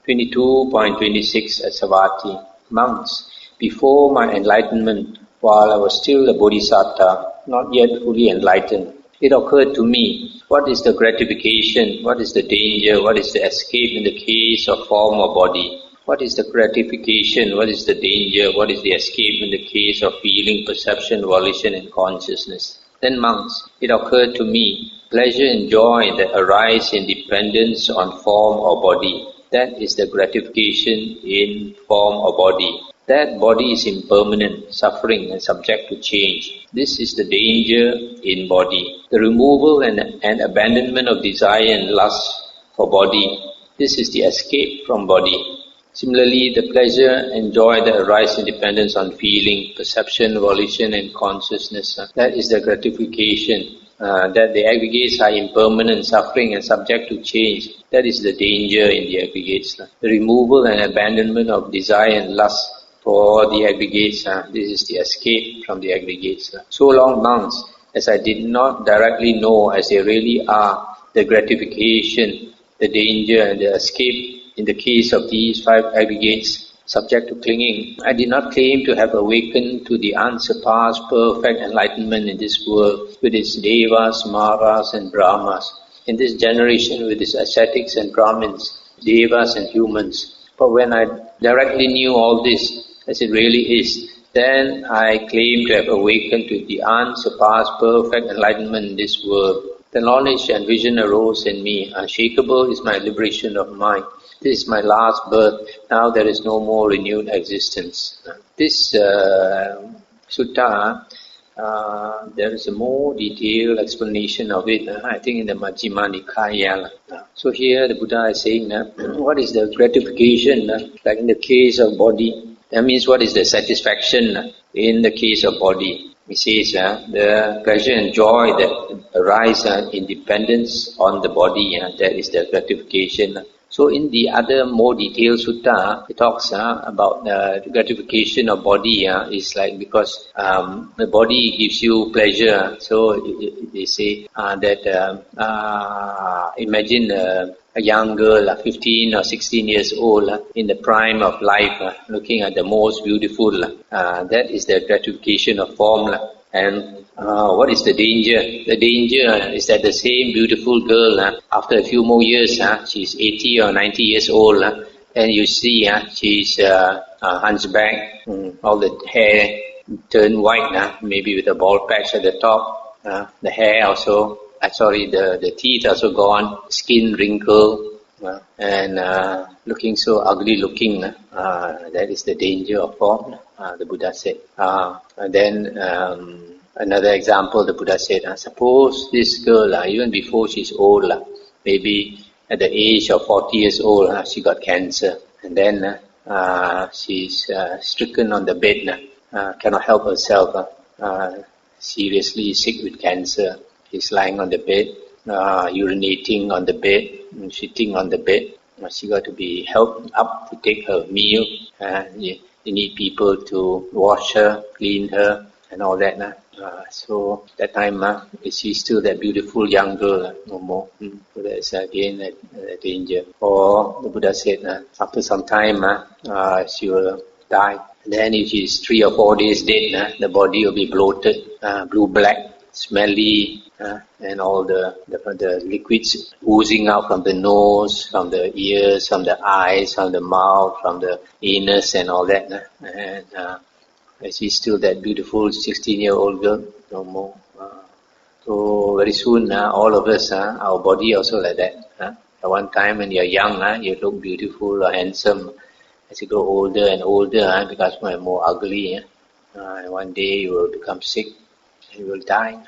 22.26 at Savatthi. Monks, before my enlightenment, while I was still a bodhisattva, not yet fully enlightened, it occurred to me, what is the gratification, what is the danger, what is the escape in the case of form or body? What is the gratification, what is the danger, what is the escape in the case of feeling, perception, volition and consciousness? Then monks, it occurred to me, pleasure and joy that arise in dependence on form or body, that is the gratification in form or body. That body is impermanent, suffering and subject to change. This is the danger in body. The removal and abandonment of desire and lust for body. This is the escape from body. Similarly, the pleasure and joy that arise in dependence on feeling, perception, volition and consciousness. That is the gratification. That the aggregates are impermanent, suffering and subject to change. That is the danger in the aggregates. The removal and abandonment of desire and lust for the aggregates, this is the escape from the aggregates. So long, monks, as I did not directly know as they really are, the gratification, the danger and the escape in the case of these five aggregates subject to clinging, I did not claim to have awakened to the unsurpassed perfect enlightenment in this world with its devas, maras and brahmas, in this generation with its ascetics and brahmins, devas and humans. But when I directly knew all this as it really is, then I claim to have awakened to the unsurpassed perfect enlightenment in this world. The knowledge and vision arose in me. Unshakable is my liberation of mind. This is my last birth. Now there is no more renewed existence. This sutta, there is a more detailed explanation of it, I think in the Majjhima Nikaya. So here the Buddha is saying, what is the gratification, like in the case of body? That means what is the satisfaction in the case of body? He says the pleasure and joy that arise in dependence on the body, that is the gratification. So in the other more detailed sutta, it talks about the gratification of body is like because the body gives you pleasure. So they say that imagine a young girl, 15 or 16 years old, in the prime of life, looking at the most beautiful. That is the gratification of form. And what is the danger? The danger is that the same beautiful girl, after a few more years, she's 80 or 90 years old, and you see she's hunchback, all the hair turned white, maybe with a bald patch at the top, the hair also, the teeth also gone, skin wrinkled, and looking so ugly looking. That is the danger of form, the Buddha said. And then another example, the Buddha said, suppose this girl, even before she's old, maybe at the age of 40 years old, she got cancer. And then she's stricken on the bed, cannot help herself, seriously sick with cancer. She's lying on the bed, urinating on the bed, shitting on the bed. She got to be helped up to take her meal. You need people to wash her, clean her, and all that. So that time, she's still that beautiful young girl, no more. So that's again a danger. Or the Buddha said, after some time, she will die. Then if she's 3 or 4 days dead, the body will be bloated, blue-black, smelly, and all the liquids oozing out from the nose, from the ears, from the eyes, from the mouth, from the anus and all that. And she's still that beautiful 16-year-old girl, no more. So very soon, all of us, our body also like that. At one time when you're young, you look beautiful or handsome. As you grow older and older, it becomes more and more ugly. And one day you will become sick and you will die.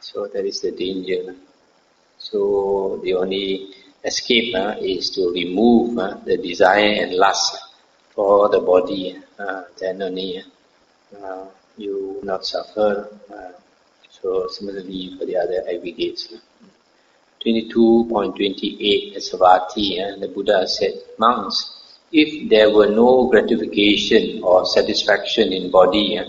So that is the danger. So the only escape is to remove the desire and lust for the body. Then only you will not suffer. So similarly for the other aggregates. 22.28 as Savatthi, the Buddha said, monks, if there were no gratification or satisfaction in body,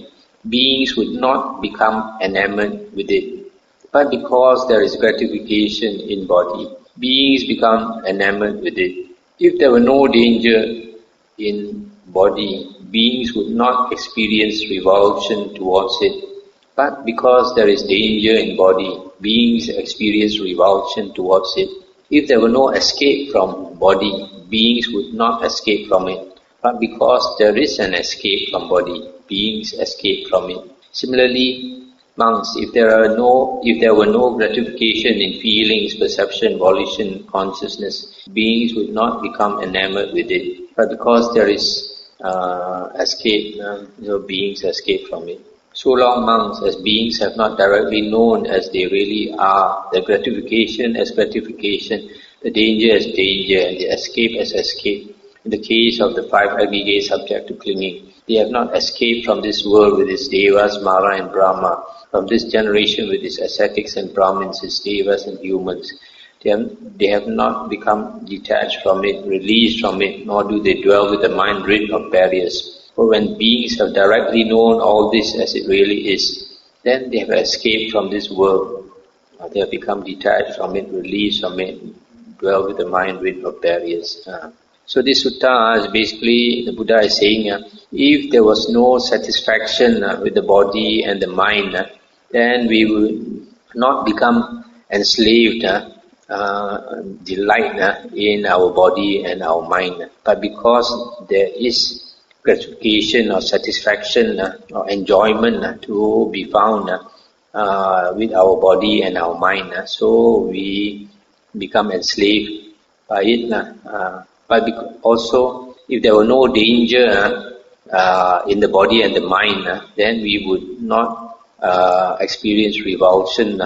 beings would not become enamored with it. But because there is gratification in body, beings become enamored with it. If there were no danger in body, beings would not experience revulsion towards it. But because there is danger in body, beings experience revulsion towards it. If there were no escape from body, beings would not escape from it. But because there is an escape from body, beings escape from it. Similarly, monks, if there were no gratification in feelings, perception, volition, consciousness, beings would not become enamored with it. But because there is escape, beings escape from it. So long, monks, as beings have not directly known as they really are, the gratification as gratification, the danger as danger, and the escape as escape. In the case of the five aggregates subject to clinging, they have not escaped from this world with its devas, Mara and Brahma, from this generation with its ascetics and Brahmins, its devas and humans. They have not become detached from it, released from it, nor do they dwell with the mind rid of barriers. For when beings have directly known all this as it really is, then they have escaped from this world. They have become detached from it, released from it, dwell with the mind rid of barriers. So this sutta is basically, the Buddha is saying, if there was no satisfaction with the body and the mind, then we would not become enslaved, delight in our body and our mind. But because there is gratification or satisfaction or enjoyment to be found with our body and our mind, so we become enslaved by it. But also, if there were no danger in the body and the mind, then we would not experience revulsion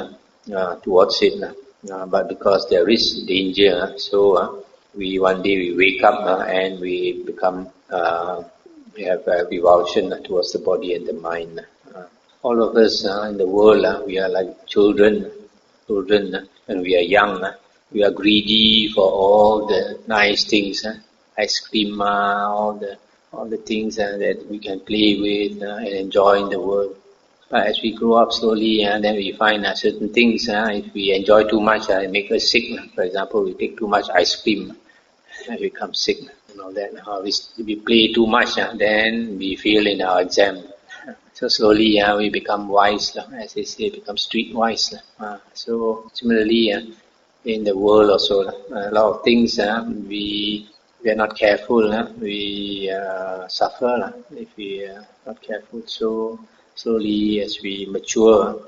towards it. But because there is danger, so one day we wake up and we become we have revulsion towards the body and the mind. All of us in the world, we are like children. Children, when we are young, we are greedy for all the nice things, ice cream, all the things that we can play with and enjoy in the world. But as we grow up slowly, then we find certain things, if we enjoy too much, it makes us sick. For example, we take too much ice cream, we become sick. And all that. If we play too much, then we fail in our exam. So slowly we become wise, as they say, become streetwise. So similarly, in the world also, a lot of things we are not careful, we suffer if we are not careful. So slowly as we mature,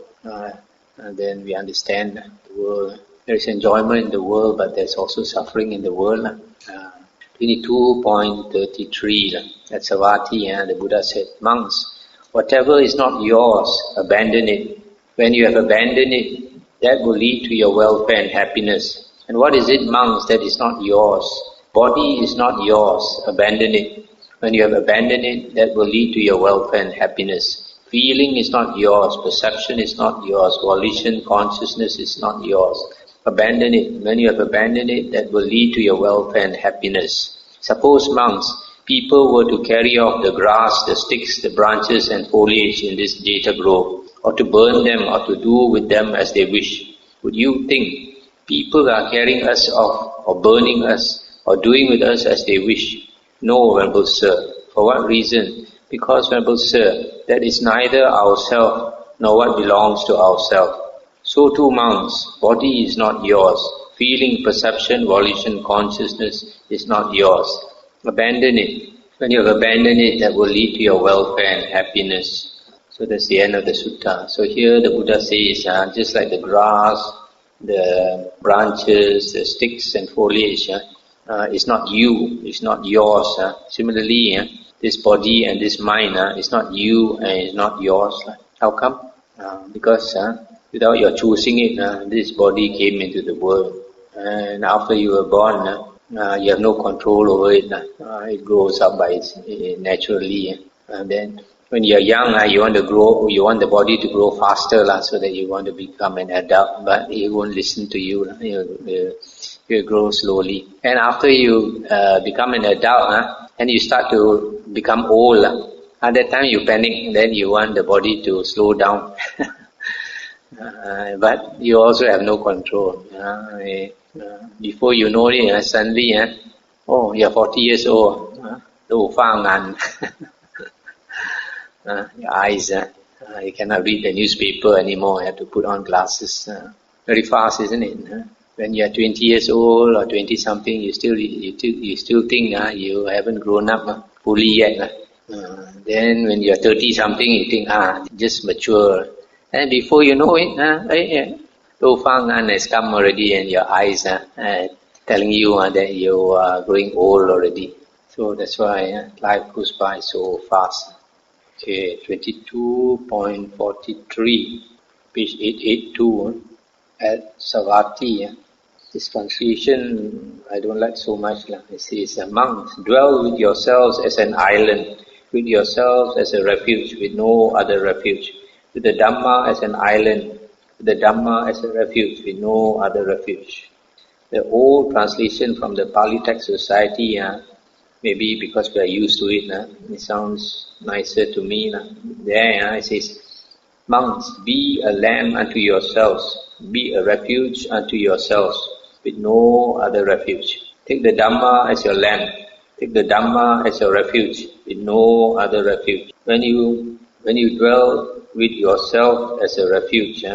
then we understand the world. There is enjoyment in the world, but there's also suffering in the world. 22.33 at Savatthi, the Buddha said, monks, whatever is not yours, abandon it. When you have abandoned it, that will lead to your welfare and happiness. And what is it, monks, that is not yours? Body is not yours, abandon it. When you have abandoned it, that will lead to your welfare and happiness. Feeling is not yours, perception is not yours, volition, consciousness is not yours. Abandon it. When you have abandoned it, that will lead to your welfare and happiness. Suppose, monks, people were to carry off the grass, the sticks, the branches and foliage in this Jeta grove, or to burn them, or to do with them as they wish. Would you think people are carrying us off, or burning us, or doing with us as they wish? No, Venerable Sir. For what reason? Because, Venerable Sir, that is neither ourself, nor what belongs to ourself. So too, monks, body is not yours. Feeling, perception, volition, consciousness is not yours. Abandon it. When you have abandoned it, that will lead to your welfare and happiness. So that's the end of the sutta. So here the Buddha says, just like the grass, the branches, the sticks and foliage, is not you, it's not yours. Similarly, this body and this mind is not you and it's not yours. How come? Because without your choosing it, this body came into the world. And after you were born, you have no control over it. It grows up by naturally. And then when you are young, you want the body to grow faster, so that you want to become an adult, but it won't listen to you. You grow slowly. And after you become an adult, and you start to become old, at that time you panic, then you want the body to slow down. But you also have no control. Before you know it, suddenly Oh, you're 40 years old. Your eyes, you cannot read the newspaper anymore. You have to put on glasses. Very fast, isn't it? When you are 20 years old or 20 something, you still think you haven't grown up fully yet. Then when you are 30 something, you think just mature. And before you know it, Lo Fang An has come already, and your eyes telling you that you are growing old already. So that's why life goes by so fast. Okay, 22.43, page 882, at Savati. This translation I don't like so much. It says, monks, dwell with yourselves as an island, with yourselves as a refuge, with no other refuge, with the Dhamma as an island, with the Dhamma as a refuge, with no other refuge. The old translation from the Pali Text Society, maybe because we are used to it, it sounds nicer to me. There it says, monks, be a lamb unto yourselves, be a refuge unto yourselves, with no other refuge. Take the Dhamma as your lamb, take the Dhamma as your refuge, with no other refuge. When you dwell with yourself as a refuge,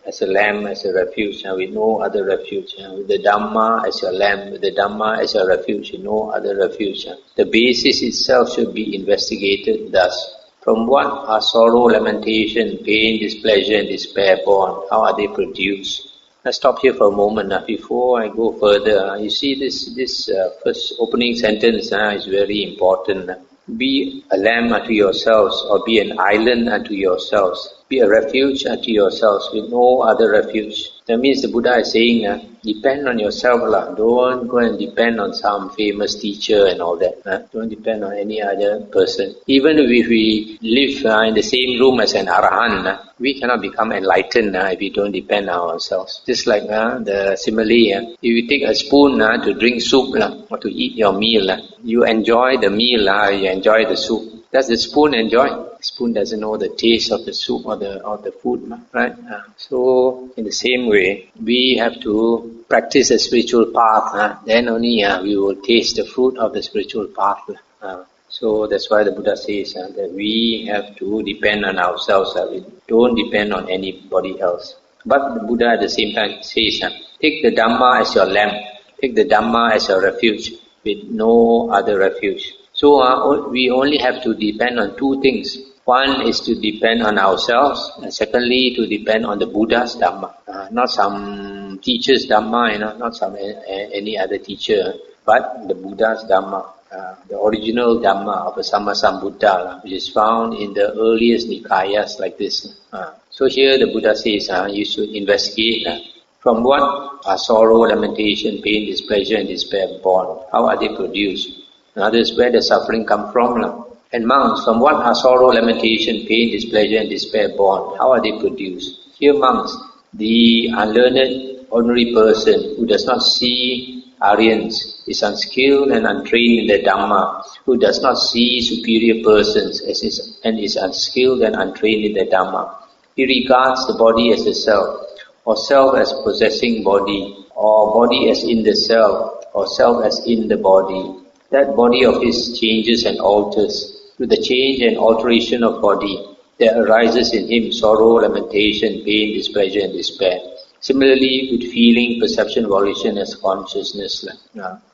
as a lamb, as a refuge, with no other refuge, with the Dhamma as your lamb, with the Dhamma as your refuge, with no other refuge. The basis itself should be investigated thus. From what are sorrow, lamentation, pain, displeasure, and despair born? How are they produced? Let's stop here for a moment. Before I go further, you see this first opening sentence is very important. Be a lamb unto yourselves, or be an island unto yourselves. Be a refuge unto yourselves, with no other refuge. That means the Buddha is saying, depend on yourself. Don't go and depend on some famous teacher and all that. Don't depend on any other person. Even if we live in the same room as an Arahant, we cannot become enlightened if we don't depend on ourselves. Just like the simile, if you take a spoon to drink soup or to eat your meal, you enjoy the meal, you enjoy the soup. Does the spoon enjoy? The spoon doesn't know the taste of the soup or the food, right? So in the same way, we have to practice a spiritual path. Then only we will taste the fruit of the spiritual path. So that's why the Buddha says that we have to depend on ourselves. We don't depend on anybody else. But the Buddha at the same time says, take the Dhamma as your lamp, take the Dhamma as your refuge, with no other refuge. So we only have to depend on two things. One is to depend on ourselves, and secondly to depend on the Buddha's Dhamma. Not some teacher's Dhamma, not some any other teacher, but the Buddha's Dhamma. The original Dhamma of the Sammasambuddha, which is found in the earliest Nikayas like this. So here the Buddha says you should investigate from what are sorrow, lamentation, pain, displeasure and despair born? How are they produced? In others, where does suffering come from? And monks, from what are sorrow, lamentation, pain, displeasure and despair born? How are they produced? Here monks, the unlearned ordinary person who does not see Aryans, is unskilled and untrained in the Dhamma, who does not see superior persons and is unskilled and untrained in the Dhamma. He regards the body as a self, or self as possessing body, or body as in the self, or self as in the body. That body of his changes and alters. With the change and alteration of body, there arises in him sorrow, lamentation, pain, displeasure and despair. Similarly, with feeling, perception, volition as consciousness.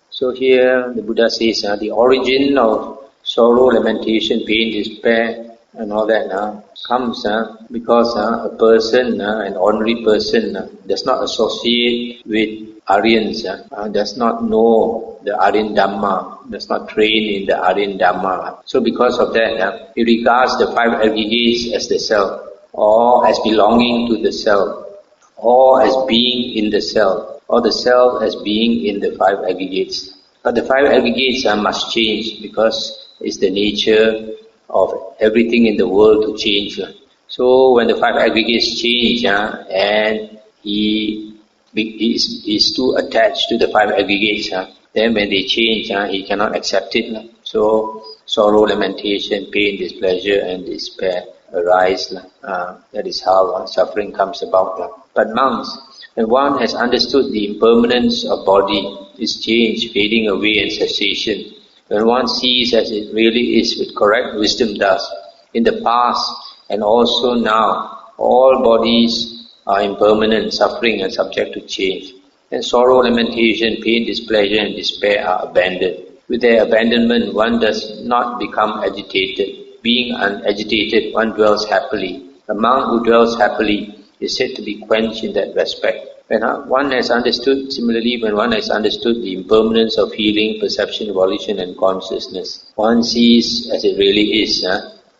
So here the Buddha says the origin of sorrow, lamentation, pain, despair and all that comes because a person, an ordinary person, does not associate with Aryans, does not know the Aryan Dhamma, does not train in the Aryan Dhamma. So because of that, he regards the five aggregates as the self, or as belonging to the self, or as being in the self, or the self as being in the five aggregates. But the five aggregates must change because it's the nature of everything in the world to change. So when the five aggregates change and he is too attached to the five aggregates, then when they change, he cannot accept it. So sorrow, lamentation, pain, displeasure and despair arise. That is how suffering comes about. But monks, When one has understood the impermanence of body, its change, fading away and cessation, when one sees as it really is with correct wisdom thus, in the past and also now, all bodies are impermanent, suffering and subject to change. And sorrow, lamentation, pain, displeasure and despair are abandoned. With their abandonment, one does not become agitated. Being unagitated, one dwells happily. A monk who dwells happily is said to be quenched in that respect. When one has understood the impermanence of feeling, perception, volition and consciousness, one sees as it really is,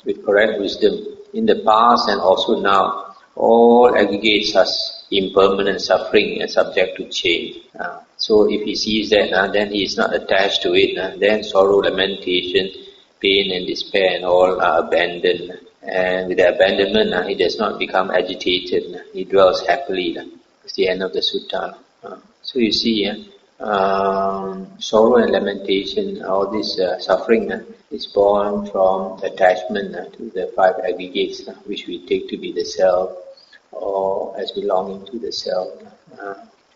with correct wisdom, in the past and also now, all aggregates are impermanent, suffering and subject to change. So if he sees that, then he is not attached to it. Then sorrow, lamentation, pain and despair and all are abandoned. And with the abandonment, he does not become agitated. He dwells happily. It's the end of the sutta. So you see, sorrow and lamentation, all this suffering is born from attachment to the five aggregates, which we take to be the self or as belonging to the self.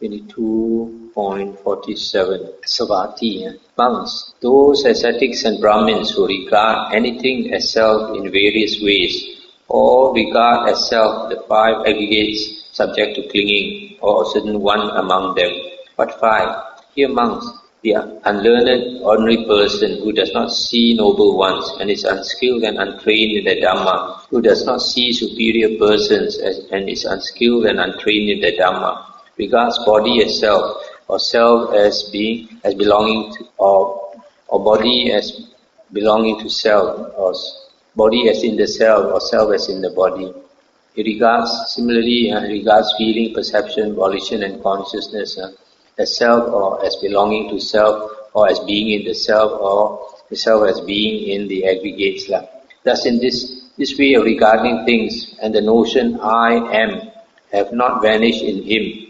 22.47 Savati. Monks, those ascetics and Brahmins who regard anything as self in various ways, or regard as self the five aggregates subject to clinging, or a certain one among them. What five? Here monks, the unlearned ordinary person who does not see noble ones and is unskilled and untrained in the Dhamma, who does not see superior persons and is unskilled and untrained in the Dhamma, regards body as self, or self as belonging to, or body as belonging to self, or body as in the self, or self as in the body. He regards feeling, perception, volition and consciousness as self or as belonging to self, or as being in the self, or the self as being in the aggregates. Thus in this way of regarding things, and the notion I am have not vanished in him.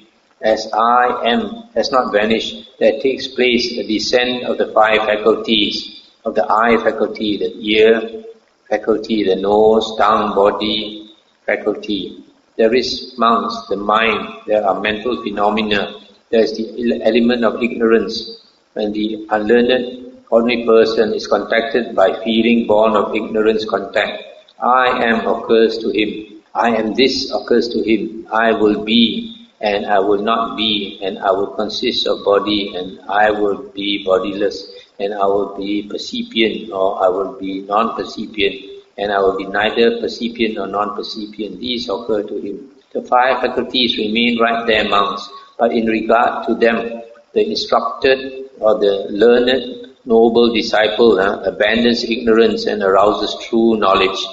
As I am has not vanished, there takes place the descent of the five faculties, of the eye faculty, the ear faculty, the nose, tongue, body faculty. There is monks, the mind, there are mental phenomena, there is the element of ignorance. When the unlearned ordinary person is contacted by feeling born of ignorance contact, I am occurs to him, I am this occurs to him, I will be and I will not be, and I will consist of body, and I will be bodiless, and I will be percipient, or I will be non-percipient, and I will be neither percipient nor non-percipient. These occur to him. The five faculties remain right there, monks, but in regard to them, the instructed or the learned, noble disciple abandons ignorance and arouses true knowledge.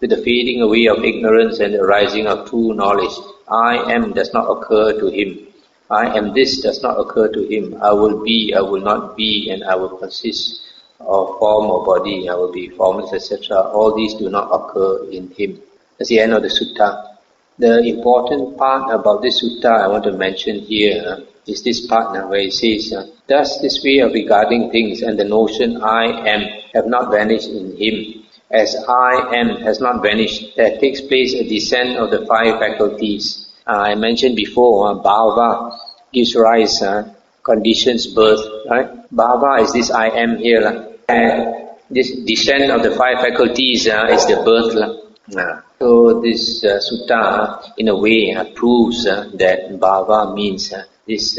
With the fading away of ignorance and the rising of true knowledge, I am does not occur to him. I am this does not occur to him. I will be, I will not be, and I will consist of form or body, I will be formless, etc. All these do not occur in him. That's the end of the sutta. The important part about this sutta I want to mention here is this part where it says, thus this way of regarding things and the notion I am have not vanished in him. As I am has not vanished, there takes place a descent of the five faculties. I mentioned before, bhava gives rise, conditions birth, right? Bhava is this I am here. And this descent of the five faculties is the birth. So this sutta, in a way, proves that bhava means this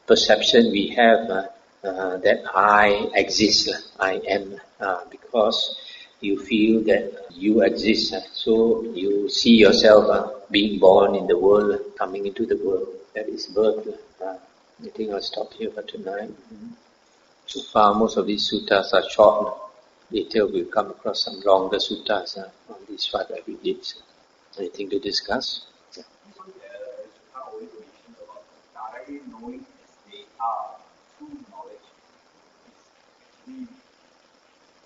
perception we have that I exist, I am, because you feel that you exist, so you see yourself being born in the world, coming into the world. That is birth. I think I'll stop here for tonight. So far, most of these suttas are short. Later we'll come across some longer suttas on these five aggregates. Anything to discuss? Yeah.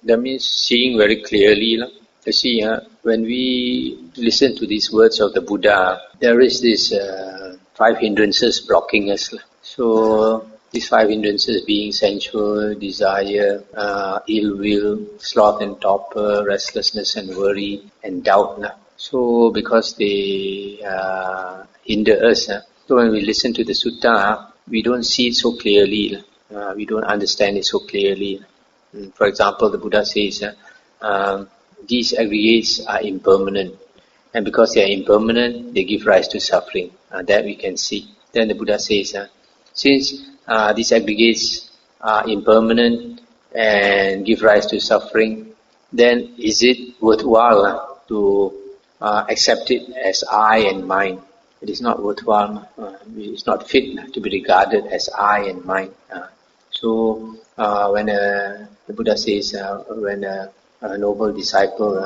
That means seeing very clearly. You see, when we listen to these words of the Buddha, there is this five hindrances blocking us. So these five hindrances being sensual, desire, ill will, sloth and torpor, restlessness and worry, and doubt. So because they hinder us, So when we listen to the sutta, we don't see it so clearly. We don't understand it so clearly. For example, the Buddha says, these aggregates are impermanent. And because they are impermanent, they give rise to suffering. That we can see. Then the Buddha says, since these aggregates are impermanent and give rise to suffering, then is it worthwhile to accept it as I and mine? It is not worthwhile. It's not fit to be regarded as I and mine. So when the Buddha says, when a noble disciple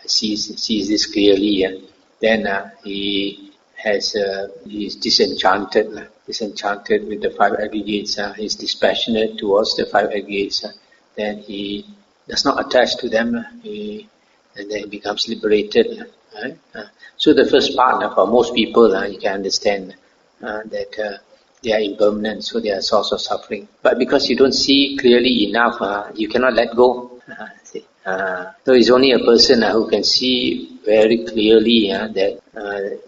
sees this clearly, then he is disenchanted with the five aggregates. He's dispassionate towards the five aggregates. Then he does not attach to them. And then he becomes liberated. Right? So the first part, for most people, you can understand that they are impermanent, so they are a source of suffering. But because you don't see clearly enough, you cannot let go. So it's only a person who can see very clearly that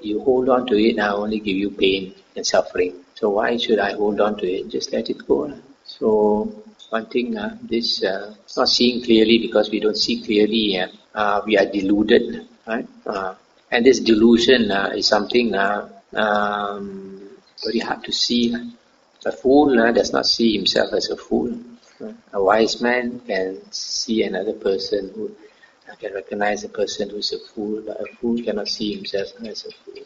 you hold on to it, only give you pain and suffering. So why should I hold on to it? Just let it go. So one thing, this not seeing clearly, because we don't see clearly, we are deluded, right? And this delusion is something very hard to see. A fool does not see himself as a fool. A wise man can see another person who can recognize a person who is a fool, but a fool cannot see himself as a fool.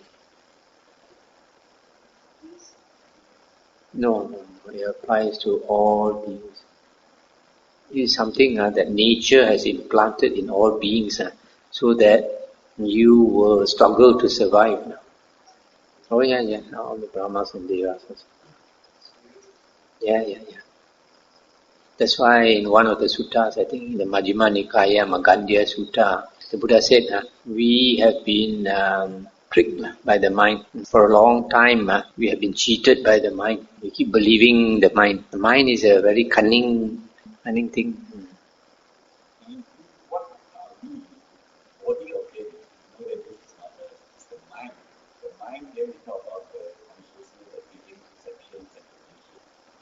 No, it applies to all beings. It is something that nature has implanted in all beings, so that you will struggle to survive. Oh yeah, all the Brahmas and Devas. Yeah. That's why in one of the suttas, I think in the Majjhima Nikaya, Magandhya Sutta, the Buddha said, we have been tricked by the mind. For a long time, we have been cheated by the mind. We keep believing the mind. The mind is a very cunning thing.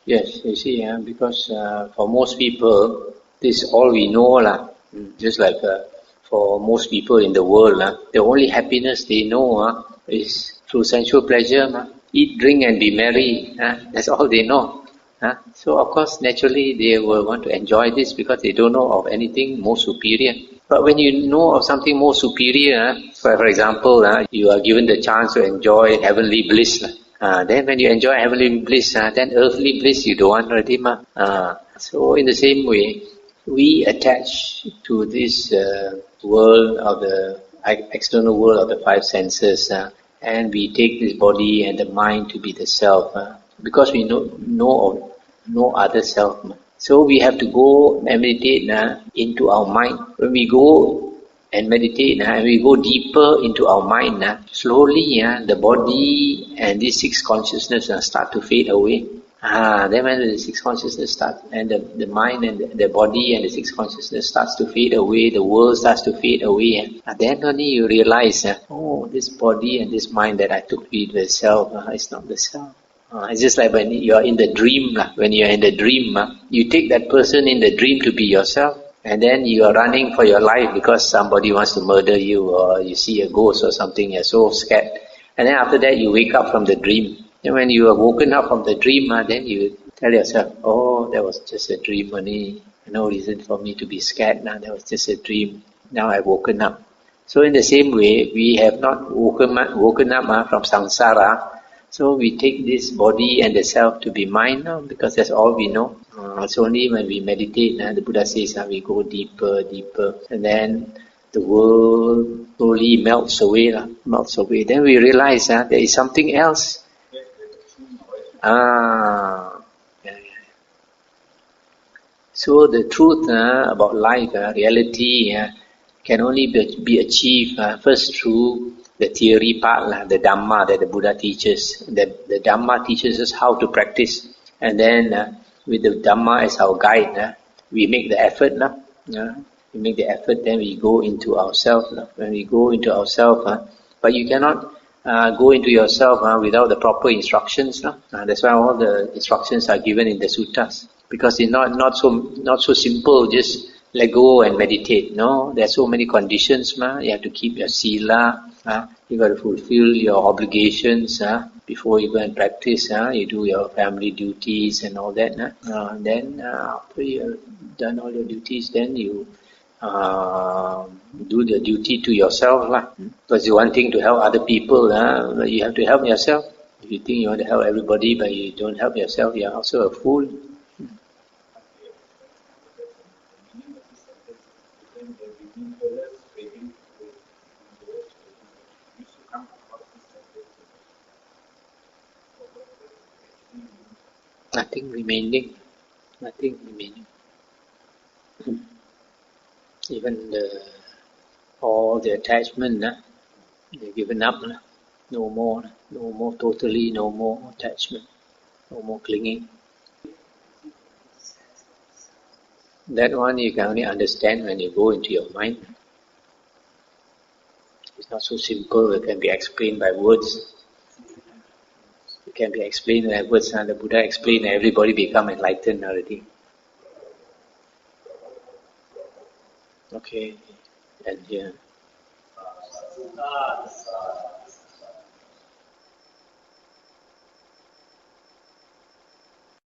Yes, you see, because for most people, this is all we know. Just like for most people in the world, the only happiness they know is through sensual pleasure. Eat, drink and be merry. That's all they know. So of course, naturally, they will want to enjoy this because they don't know of anything more superior. But when you know of something more superior, for example, you are given the chance to enjoy heavenly bliss. Then when you enjoy heavenly bliss, then earthly bliss you don't want already. So in the same way, we attach to this world of the external world of the five senses, and we take this body and the mind to be the self, because we know of no other self. So we have to go and meditate into our mind. When we go and meditate and we go deeper into our mind, slowly the body and these six consciousness start to fade away. Then when the six consciousness starts, and the mind and the body and the six consciousness starts to fade away, the world starts to fade away, then only you realize, this body and this mind that I took to be the self is not the self. It's just like when you are in the dream. When you are in the dream, you take that person in the dream to be yourself, and then you are running for your life because somebody wants to murder you, or you see a ghost or something, you're so scared. And then after that you wake up from the dream. And when you are woken up from the dream, then you tell yourself, that was just a dream only. No reason for me to be scared now. That was just a dream. Now I've woken up. So in the same way, we have not woken up from samsara. So we take this body and the self to be mine now, because that's all we know. It's only when we meditate, the Buddha says, we go deeper, and then the world slowly melts away. Then we realize there is something else. So the truth about life, reality, can only be achieved first through the theory part, the Dhamma that the Buddha teaches. The Dhamma teaches us how to practice, and then with the Dhamma as our guide, we make the effort. We make the effort, then we go into ourselves. When we go into ourselves, but you cannot go into yourself without the proper instructions. That's why all the instructions are given in the suttas. Because it's not so simple, just let go and meditate. No, there are so many conditions. You have to keep your sila. You got to fulfill your obligations before you go and practice. You do your family duties and all that. Then after you've done all your duties, then you do the duty to yourself. Because you wanting to help other people, you have to help yourself. If you think you want to help everybody but you don't help yourself, you are also a fool. Nothing remaining. Even all the attachment, they're given up. No more, totally no more attachment, no more clinging. That one you can only understand when you go into your mind. It's not so simple, it can be explained by words. It can be explained by words, and the Buddha explained that everybody become enlightened already. Okay, and here.